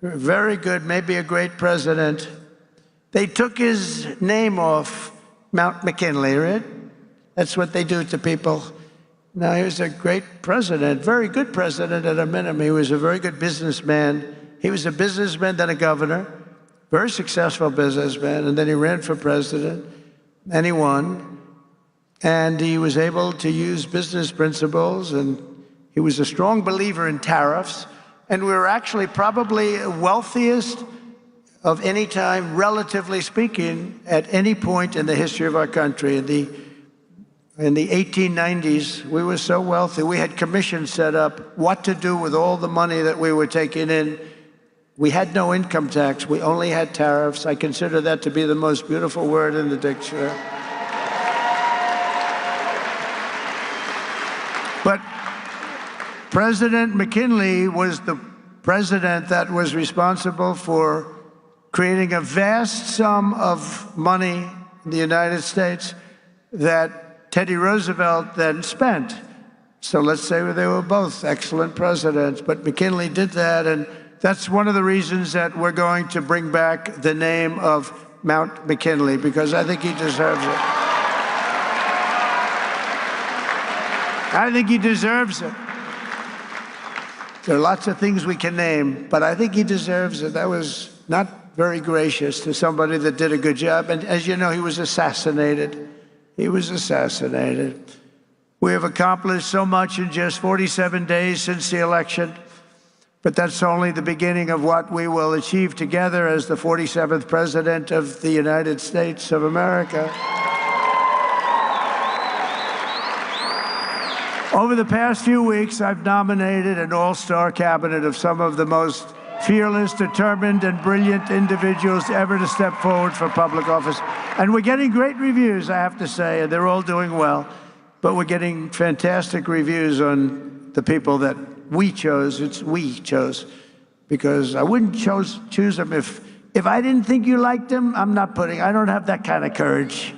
very good, maybe a great president. They took his name off Mount McKinley, right? That's what they do to people. Now, he was a great president, very good president at a minimum. He was a very good businessman. He was a businessman, then a governor, very successful businessman, and then he ran for president, and he won. And he was able to use business principles, and he was a strong believer in tariffs. And we were actually probably wealthiest of any time, relatively speaking, at any point in the history of our country. In the 1890s, we were so wealthy, we had commissions set up what to do with all the money that we were taking in. We had no income tax, we only had tariffs. I consider that to be the most beautiful word in the dictionary. But President McKinley was the president that was responsible for creating a vast sum of money in the United States that Teddy Roosevelt then spent. So let's say they were both excellent presidents, but McKinley did that, and that's one of the reasons that we're going to bring back the name of Mount McKinley, because I think he deserves it. I think he deserves it. There are lots of things we can name, but I think he deserves it. That was not very gracious to somebody that did a good job, and as you know, he was assassinated. He was assassinated. We have accomplished so much in just 47 days since the election, but that's only the beginning of what we will achieve together as the 47th President of the United States of America. Over the past few weeks, I've nominated an all-star cabinet of some of the most fearless, determined, and brilliant individuals ever to step forward for public office. And we're getting great reviews, I have to say, and they're all doing well. But we're getting fantastic reviews on the people that we chose. It's we chose, because I wouldn't choose them if I didn't think you liked them. I don't have that kind of courage.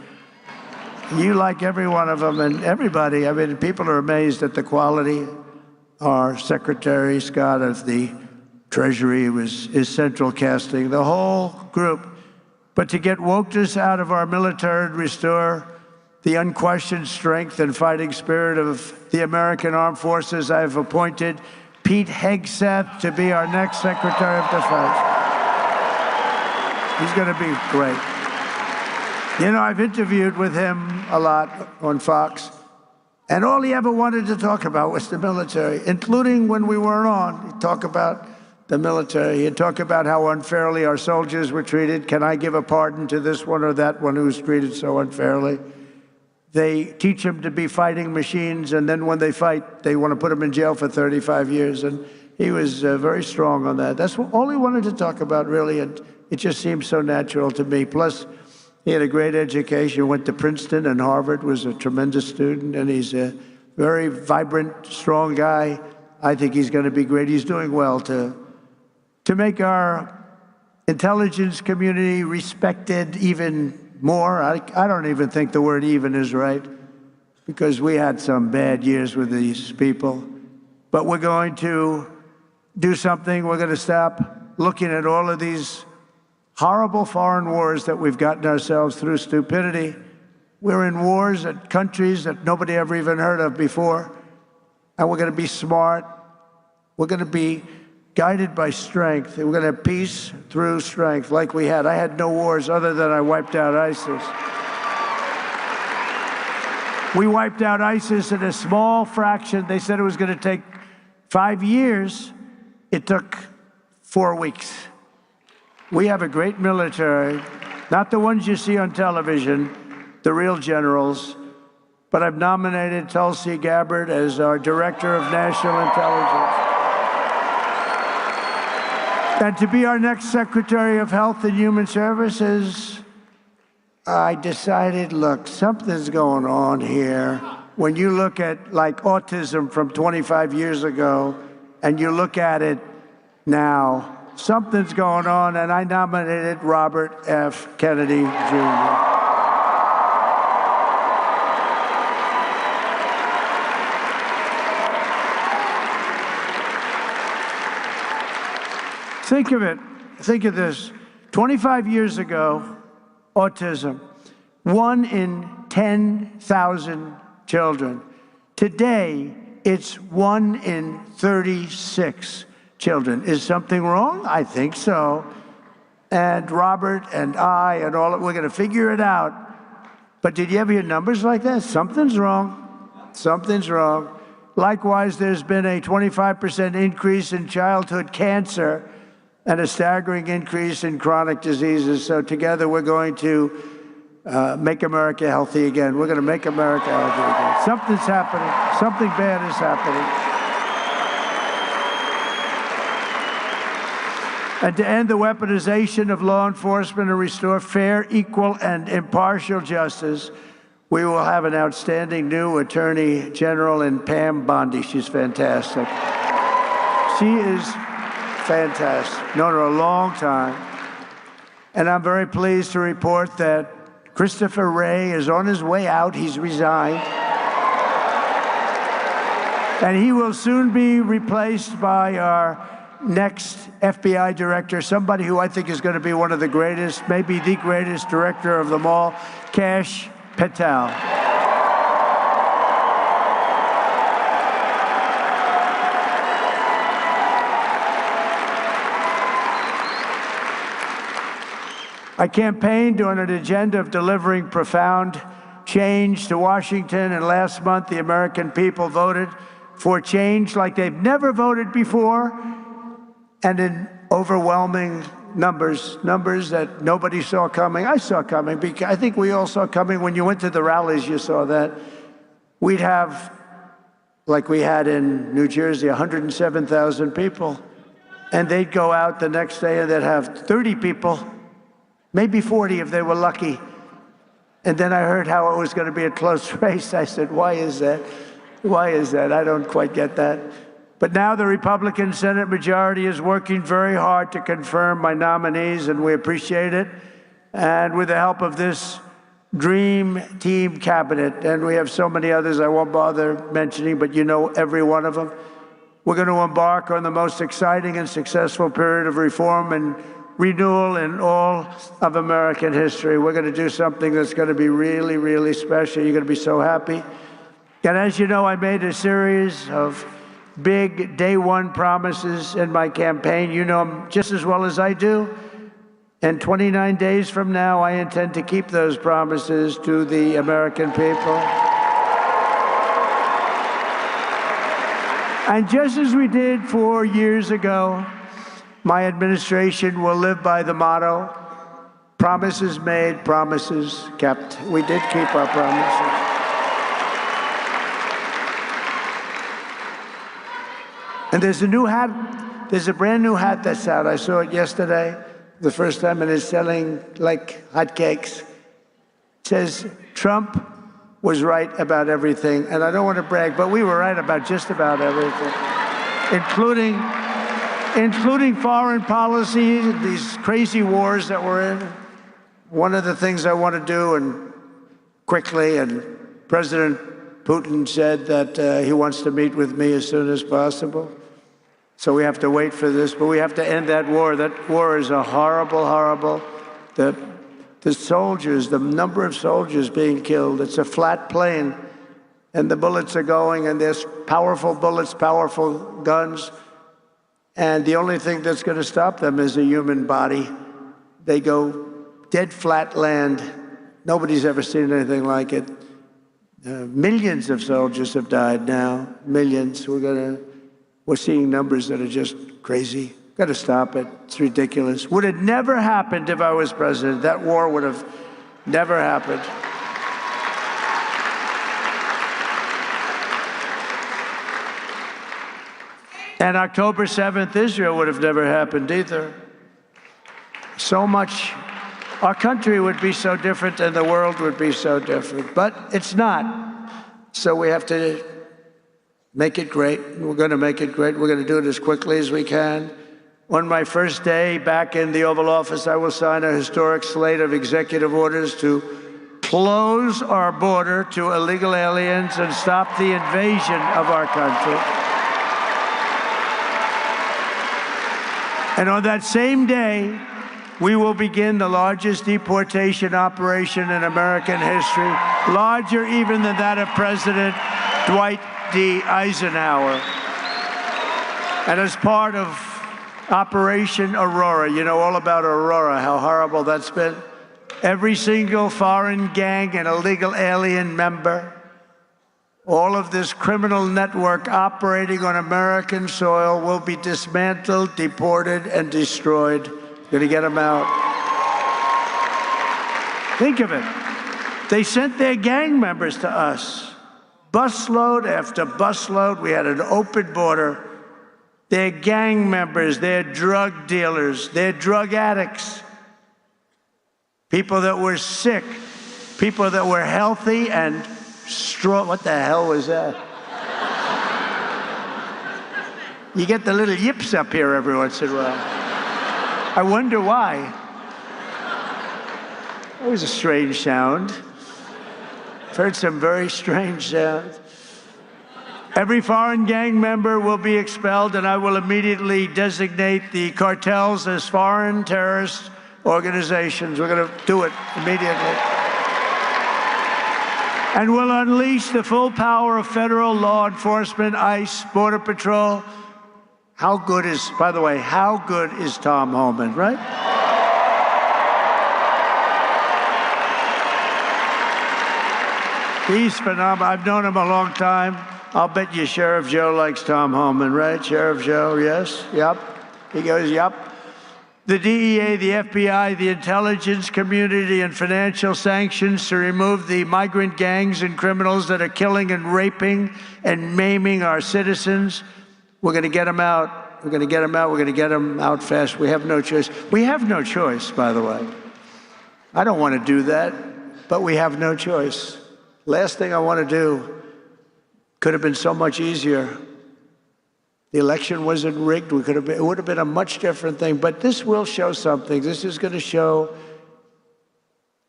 You like every one of them, and everybody. I mean, people are amazed at the quality. Our Secretary Scott of the Treasury is central casting, the whole group. But to get wokeness out of our military and restore the unquestioned strength and fighting spirit of the American Armed Forces, I have appointed Pete Hegseth to be our next Secretary of Defense. He's going to be great. You know, I've interviewed with him a lot on Fox, and all he ever wanted to talk about was the military, including when we weren't on. He'd talk about the military. He'd talk about how unfairly our soldiers were treated. Can I give a pardon to this one or that one who was treated so unfairly? They teach them to be fighting machines, and then when they fight, they want to put them in jail for 35 years. And he was very strong on that. That's all he wanted to talk about, really, and it just seemed so natural to me. Plus, he had a great education, went to Princeton and Harvard, was a tremendous student, and he's a very vibrant, strong guy. I think he's going to be great. He's doing well to make our intelligence community respected even more. I don't even think the word even is right, because we had some bad years with these people. But we're going to do something. We're going to stop looking at all of these horrible foreign wars that we've gotten ourselves through stupidity. We're in wars at countries that nobody ever even heard of before. And we're going to be smart. We're going to be guided by strength. We're going to have peace through strength like we had. I had no wars other than I wiped out ISIS. We wiped out ISIS in a small fraction. They said it was going to take 5 years. It took 4 weeks. We have a great military, not the ones you see on television, the real generals, but I've nominated Tulsi Gabbard as our Director of National Intelligence. And to be our next Secretary of Health and Human Services, I decided, look, something's going on here. When you look at, like, autism from 25 years ago, and you look at it now, something's going on, and I nominated Robert F. Kennedy, Jr. Think of it. Think of this. 25 years ago, autism, 1 in 10,000 children. Today, it's 1 in 36 children. Is something wrong? I think so. And Robert and I and all, we're going to figure it out. But did you ever hear numbers like that? Something's wrong. Something's wrong. Likewise, there's been a 25% increase in childhood cancer and a staggering increase in chronic diseases. So together, we're going to make America healthy again. We're going to make America healthy again. Something's happening. Something bad is happening. And to end the weaponization of law enforcement and restore fair, equal, and impartial justice, we will have an outstanding new Attorney General in Pam Bondi. She's fantastic. She is fantastic. Known her a long time. And I'm very pleased to report that Christopher Wray is on his way out. He's resigned. And he will soon be replaced by our next FBI director, somebody who I think is going to be one of the greatest, maybe the greatest director of them all, Kash Patel. I campaigned on an agenda of delivering profound change to Washington, and last month the American people voted for change like they've never voted before, and in overwhelming numbers that nobody saw coming. I saw coming, because I think we all saw coming. When you went to the rallies, you saw that. We'd have, like we had in New Jersey, 107,000 people, and they'd go out the next day and they'd have 30 people, maybe 40 if they were lucky. And then I heard how it was going to be a close race. I said, why is that? Why is that? I don't quite get that. But now the Republican Senate majority is working very hard to confirm my nominees, and we appreciate it. And with the help of this dream team cabinet, and we have so many others I won't bother mentioning, but you know every one of them, we're going to embark on the most exciting and successful period of reform and renewal in all of American history. We're going to do something that's going to be really, really special. You're going to be so happy. And as you know, I made a series of big day one promises in my campaign. You know them just as well as I do. And 29 days from now, I intend to keep those promises to the American people. And just as we did 4 years ago, my administration will live by the motto, promises made, promises kept. We did keep our promises. And there's a new hat, there's a brand new hat that's out. I saw it yesterday, the first time, and it's selling like hotcakes. It says, Trump was right about everything. And I don't want to brag, but we were right about just about everything, including foreign policy, these crazy wars that we're in. One of the things I want to do, and quickly, and President Putin said that he wants to meet with me as soon as possible. So we have to wait for this, but we have to end that war. That war is a horrible, horrible. The soldiers, the number of soldiers being killed, it's a flat plane, and the bullets are going, and there's powerful bullets, powerful guns, and the only thing that's going to stop them is a human body. They go dead flat land. Nobody's ever seen anything like it. Millions of soldiers have died now, millions. We're seeing numbers that are just crazy. Got to stop it. It's ridiculous. Would have never happened if I was president. That war would have never happened. And October 7th, Israel would have never happened either. So much, our country would be so different and the world would be so different, but it's not. So we have to make it great. We're going to make it great. We're going to do it as quickly as we can. On my first day back in the Oval Office, I will sign a historic slate of executive orders to close our border to illegal aliens and stop the invasion of our country. And on that same day, we will begin the largest deportation operation in American history, larger even than that of President Dwight D. Eisenhower. And as part of Operation Aurora, you know all about Aurora, how horrible that's been. Every single foreign gang and illegal alien member, all of this criminal network operating on American soil will be dismantled, deported, and destroyed. Gonna get them out. Think of it. They sent their gang members to us. Busload after busload. We had an open border. They're gang members, they're drug dealers, they're drug addicts. People that were sick, people that were healthy and strong. What the hell was that? You get the little yips up here every once in a while. I wonder why. It was a strange sound. I've heard some very strange sounds. Every foreign gang member will be expelled, and I will immediately designate the cartels as foreign terrorist organizations. We're going to do it immediately. And we'll unleash the full power of federal law enforcement, ICE, Border Patrol. How good is, by the way, how good is Tom Homan, right? He's phenomenal. I've known him a long time. I'll bet you Sheriff Joe likes Tom Homan, right? Sheriff Joe, yes, yep. He goes, yep. The DEA, the FBI, the intelligence community, and financial sanctions to remove the migrant gangs and criminals that are killing and raping and maiming our citizens. We're going to get them out. We're going to get them out. We're going to get them out fast. We have no choice. We have no choice, by the way. I don't want to do that, but we have no choice. Last thing I want to do could have been so much easier. The election wasn't rigged. It would have been a much different thing. But this will show something. This is going to show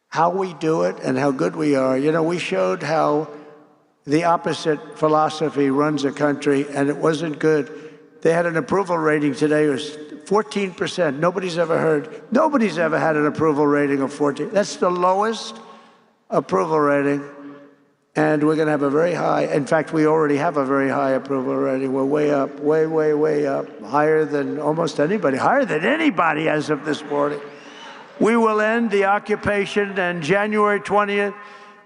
how we do it and how good we are. You know, we showed how the opposite philosophy runs a country, and it wasn't good. They had an approval rating today. It was 14%. Nobody's ever had an approval rating of 14. That's the lowest approval rating. And we're going to have a very high, in fact, we already have a very high approval rating. We're way up, way, way, way up, higher than almost anybody, higher than anybody as of this morning. We will end the occupation, and January 20th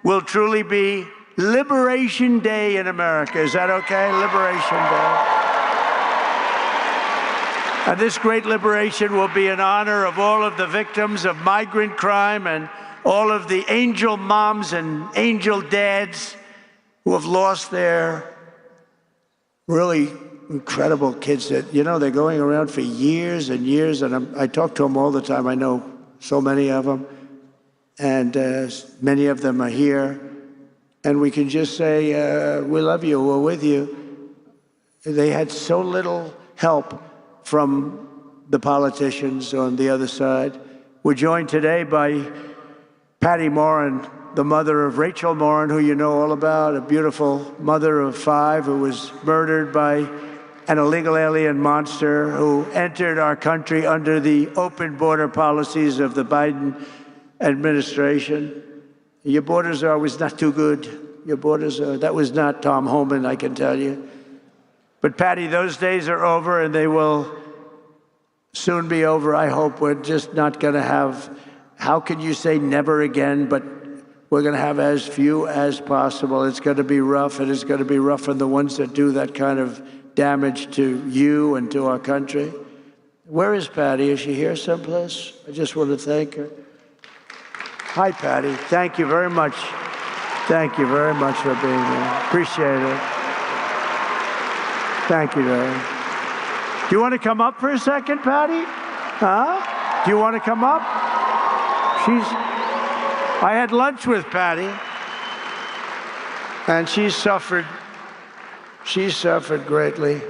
will truly be Liberation Day in America. Is that okay? Liberation Day. And this great liberation will be in honor of all of the victims of migrant crime and all of the angel moms and angel dads who have lost their really incredible kids that, you know, they're going around for years and years. And I talk to them all the time. I know so many of them. And many of them are here. And we can just say, we love you, we're with you. They had so little help from the politicians on the other side. We're joined today by Patty Morin, the mother of Rachel Morin, who you know all about, a beautiful mother of 5 who was murdered by an illegal alien monster who entered our country under the open border policies of the Biden administration. Your borders are always not too good. Your borders are, that was not Tom Homan, I can tell you. But Patty, those days are over, and they will soon be over. I hope we're just not going to have, how can you say never again, but we're going to have as few as possible. It's going to be rough, and it's going to be rough on the ones that do that kind of damage to you and to our country. Where is Patty? Is she here someplace? I just want to thank her. Hi, Patty. Thank you very much. Thank you very much for being here. Appreciate it. Thank you, darling. Do you want to come up for a second, Patty? Huh? Do you want to come up? I had lunch with Patty, and she suffered greatly.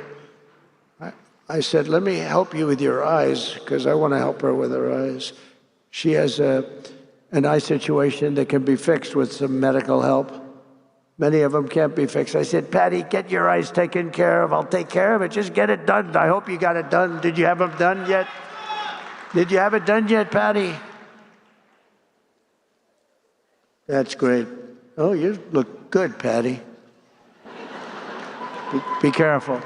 I said, let me help you with your eyes, because I want to help her with her eyes. She has an eye situation that can be fixed with some medical help. Many of them can't be fixed. I said, Patty, get your eyes taken care of. I'll take care of it. Just get it done. I hope you got it done. Did you have them done yet? Did you have it done yet, Patty? That's great. Oh, you look good, Patty. Be careful.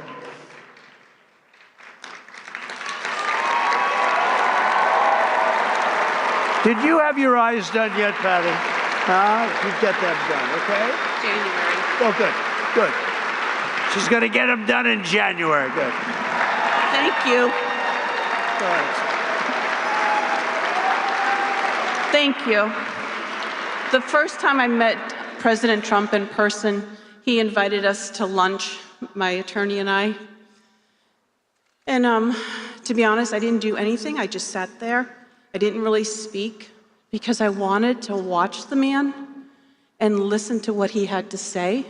Did you have your eyes done yet, Patty? You get them done, okay? January. Oh, good, good. She's going to get them done in January. Good. Thank you. Go ahead. Thank you. The first time I met President Trump in person, he invited us to lunch, my attorney and I. And to be honest, I didn't do anything. I just sat there. I didn't really speak because I wanted to watch the man and listen to what he had to say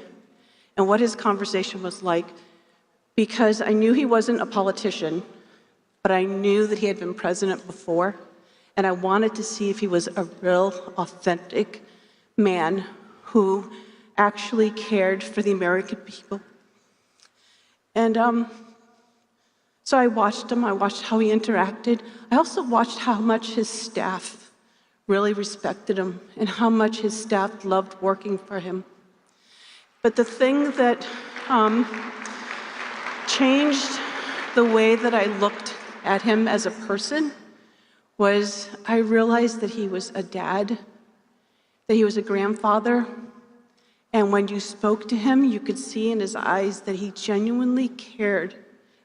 and what his conversation was like, because I knew he wasn't a politician, but I knew that he had been president before, and I wanted to see if he was a real, authentic man who actually cared for the American people. And so I watched him. I watched how he interacted. I also watched how much his staff really respected him and how much his staff loved working for him. But the thing that changed the way that I looked at him as a person was I realized that he was a dad, that he was a grandfather, and when you spoke to him, you could see in his eyes that he genuinely cared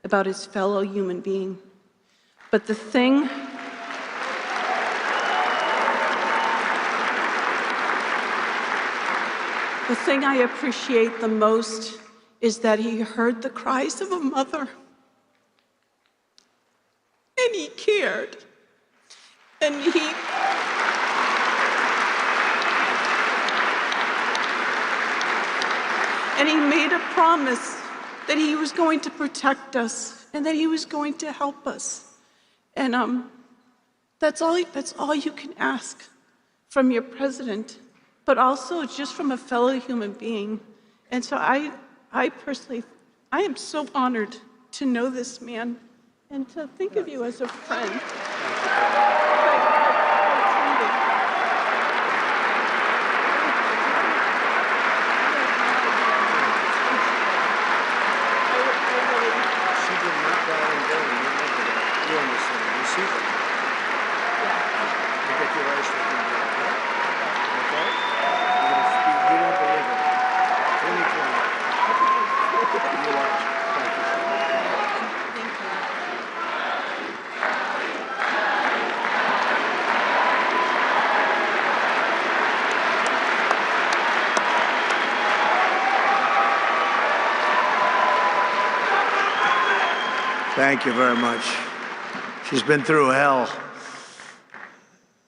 about his fellow human being. But the thing I appreciate the most is that he heard the cries of a mother, and he cared, and he made a promise that he was going to protect us and that he was going to help us. And that's all you can ask from your president, but also just from a fellow human being. And so I personally, I am so honored to know this man and to think of you as a friend. Thank you very much. She's been through hell.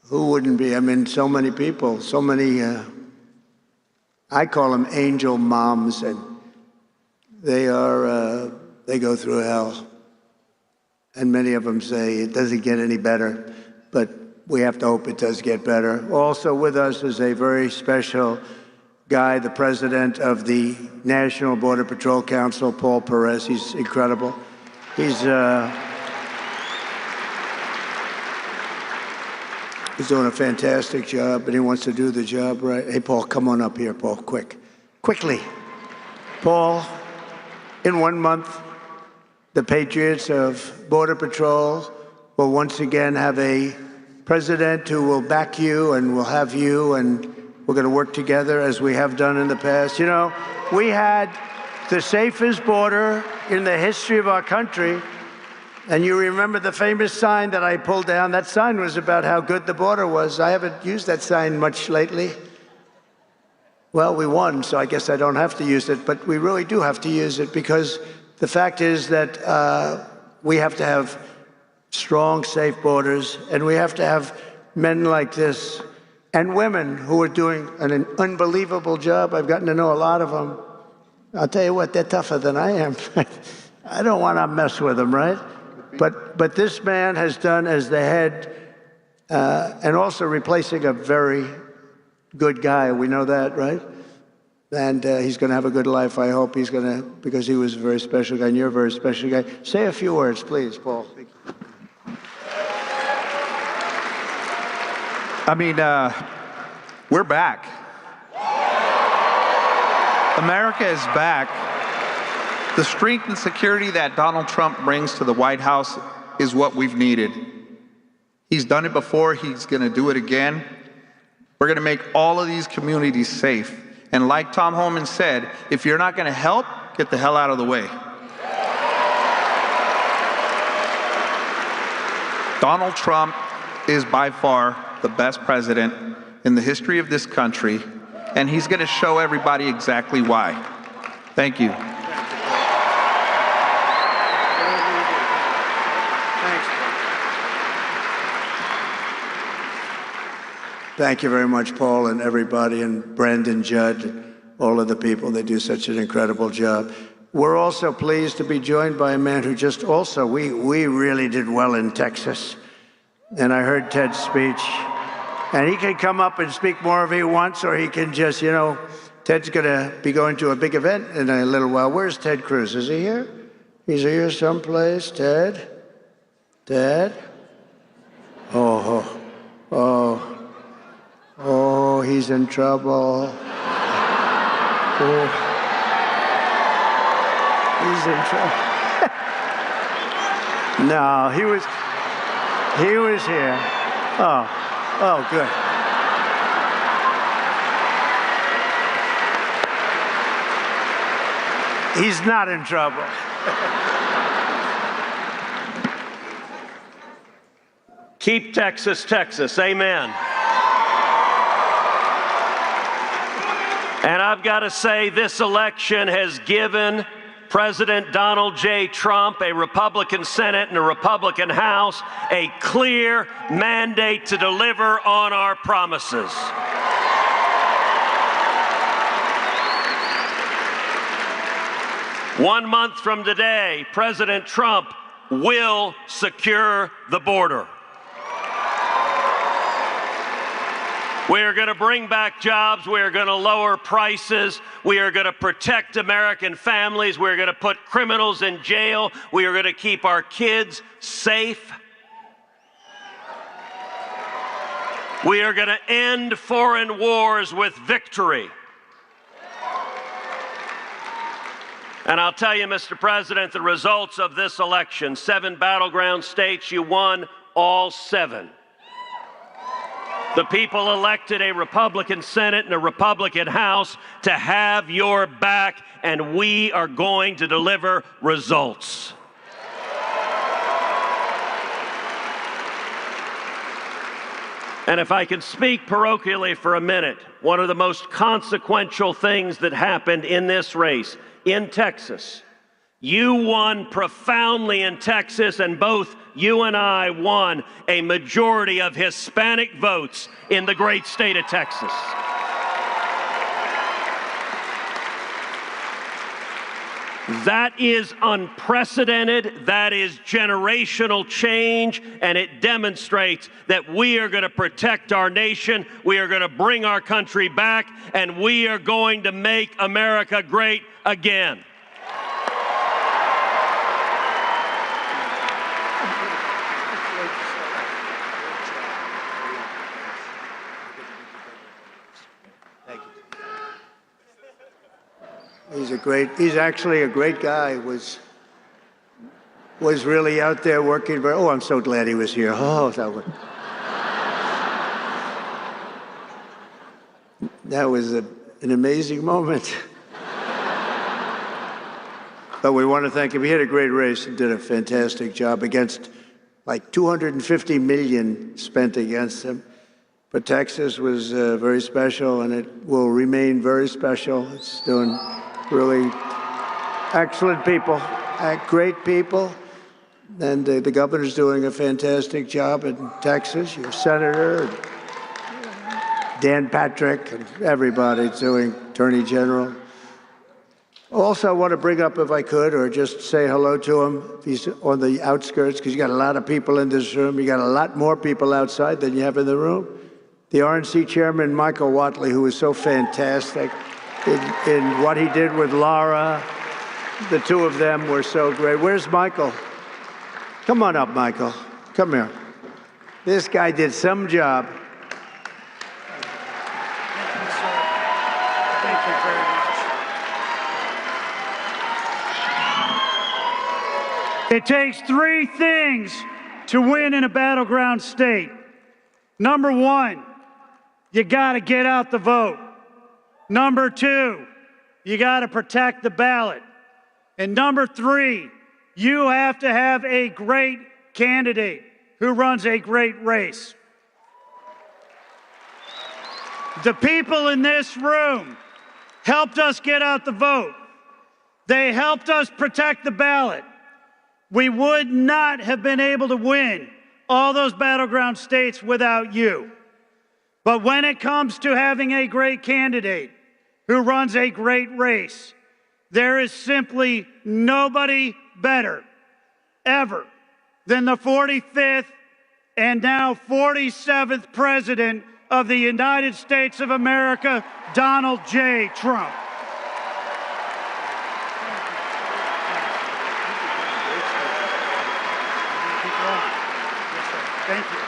Who wouldn't be? I mean, so many people, so many, I call them angel moms, and they go through hell. And many of them say it doesn't get any better, but we have to hope it does get better. Also with us is a very special guy, the president of the National Border Patrol Council, Paul Perez. He's incredible. He's doing a fantastic job, and he wants to do the job right. Hey, Paul, come on up here, Paul, quickly. Paul, in 1 month, the patriots of Border Patrol will once again have a president who will back you and will have you, and we're going to work together as we have done in the past. You know, we had the safest border in the history of our country. And you remember the famous sign that I pulled down? That sign was about how good the border was. I haven't used that sign much lately. Well, we won, so I guess I don't have to use it, but we really do have to use it, because the fact is that we have to have strong, safe borders, and we have to have men like this and women who are doing an unbelievable job. I've gotten to know a lot of them. I'll tell you what, they're tougher than I am. I don't want to mess with them, right? But this man has done as the head, and also replacing a very good guy. We know that, right? And he's going to have a good life, I hope. He's going to, because he was a very special guy, and you're a very special guy. Say a few words, please, Paul. I mean, we're back. America is back. The strength and security that Donald Trump brings to the White House is what we've needed. He's done it before. He's going to do it again. We're going to make all of these communities safe. And like Tom Homan said, if you're not going to help, get the hell out of the way. Donald Trump is by far the best president in the history of this country, and he's going to show everybody exactly why. Thank you. Thank you very much, Paul, and everybody, and Brandon Judd, and all of the people. They do such an incredible job. We're also pleased to be joined by a man who just also, we really did well in Texas. And I heard Ted's speech. And he can come up and speak more if he wants, or he can just, you know, Ted's going to be going to a big event in a little while. Where's Ted Cruz? Is he here? He's here someplace. Ted? Ted? Oh, he's in trouble. Oh, he's in trouble. No, he was here. Oh, good. He's not in trouble. Keep Texas, Texas. Amen. And I've got to say, this election has given President Donald J. Trump, a Republican Senate and a Republican House, a clear mandate to deliver on our promises. One month from today, President Trump will secure the border. We are going to bring back jobs. We are going to lower prices. We are going to protect American families. We are going to put criminals in jail. We are going to keep our kids safe. We are going to end foreign wars with victory. And I'll tell you, Mr. President, the results of this election, 7 battleground states, you won all 7. The people elected a Republican Senate and a Republican House to have your back, and we are going to deliver results. And if I can speak parochially for a minute, one of the most consequential things that happened in this race in Texas, you won profoundly in Texas, and both you and I won a majority of Hispanic votes in the great state of Texas. That is unprecedented, that is generational change, and it demonstrates that we are going to protect our nation, we are going to bring our country back, and we are going to make America great again. He's actually a great guy, was really out there working very, I'm so glad he was here. That was an amazing moment. But we want to thank him. He had a great race and did a fantastic job against like 250 million spent against him. But Texas was very special, and it will remain very special. It's doing really excellent people, great people. And the governor's doing a fantastic job in Texas. Your senator, and Dan Patrick, and everybody's doing, Attorney General. Also, I want to bring up, if I could, or just say hello to him. He's on the outskirts, because you got a lot of people in this room. You got a lot more people outside than you have in the room. The RNC chairman, Michael Whatley, who was so fantastic. in what he did with Laura. The two of them were so great. Where's Michael? Come on up, Michael. Come here. This guy did some job. Thank you very much. It takes three things to win in a battleground state. Number one, you got to get out the vote. Number two, you got to protect the ballot. And number three, you have to have a great candidate who runs a great race. The people in this room helped us get out the vote. They helped us protect the ballot. We would not have been able to win all those battleground states without you. But when it comes to having a great candidate who runs a great race, there is simply nobody better ever than the 45th and now 47th President of the United States of America, Donald J. Trump. Thank you.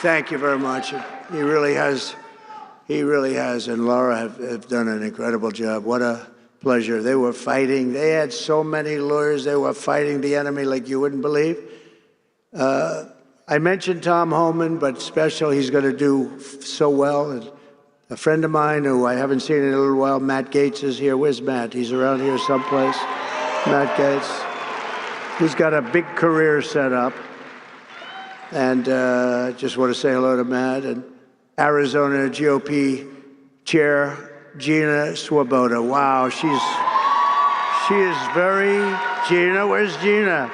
Thank you very much. He really has, and Laura have done an incredible job. What a pleasure. They were fighting. They had so many lawyers. They were fighting the enemy like you wouldn't believe. I mentioned Tom Homan, but special, he's going to do so well. And a friend of mine who I haven't seen in a little while, Matt Gaetz, is here. Where's Matt? He's around here someplace. Matt Gaetz. He's got a big career set up. And just want to say hello to Matt. And Arizona GOP Chair Gina Swoboda. Wow, she is very, Gina, where's Gina?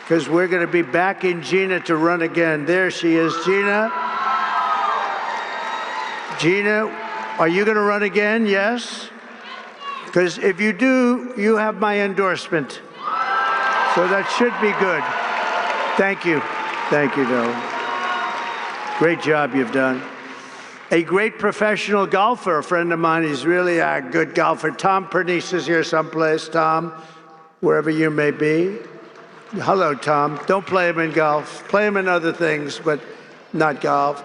Because we're going to be backing Gina to run again. There she is, Gina. Gina, are you going to run again? Yes? Because if you do, you have my endorsement. So that should be good. Thank you. Thank you, darling. Great job you've done. A great professional golfer, a friend of mine. He's really a good golfer. Tom Pernice is here someplace. Tom, wherever you may be. Hello, Tom. Don't play him in golf. Play him in other things, but not golf.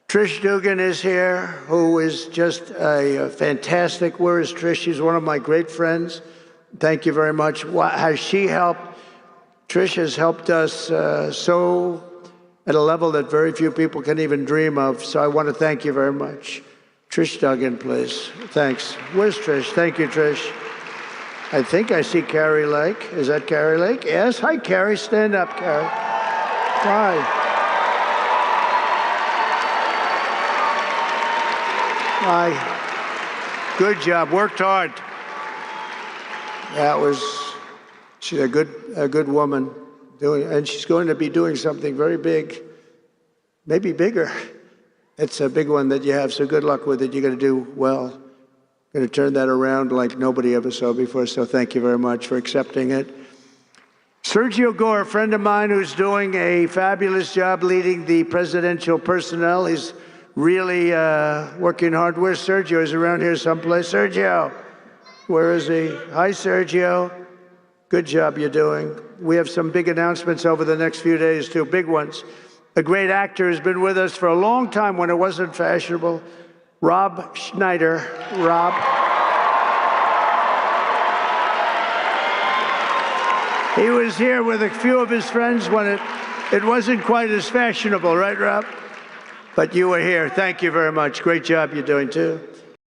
Trish Dugan is here, who is just a fantastic. Where is Trish? She's one of my great friends. Thank you very much. Has she helped? Trish has helped us so at a level that very few people can even dream of. So I want to thank you very much. Trish Duggan, please. Thanks. Where's Trish? Thank you, Trish. I think I see Carrie Lake. Is that Carrie Lake? Yes. Hi, Carrie. Stand up, Carrie. Hi. Hi. Good job. Worked hard. She's a good woman, and she's going to be doing something very big, maybe bigger. It's a big one that you have, so good luck with it. You're going to do well. Going to turn that around like nobody ever saw before, so thank you very much for accepting it. Sergio Gore, a friend of mine who's doing a fabulous job leading the presidential personnel. He's really working hard. Where's Sergio? He's around here someplace. Sergio, where is he? Hi, Sergio. Good job you're doing. We have some big announcements over the next few days, too, big ones. A great actor who's been with us for a long time when it wasn't fashionable, Rob Schneider. Rob. He was here with a few of his friends when it wasn't quite as fashionable, right, Rob? But you were here. Thank you very much. Great job you're doing, too.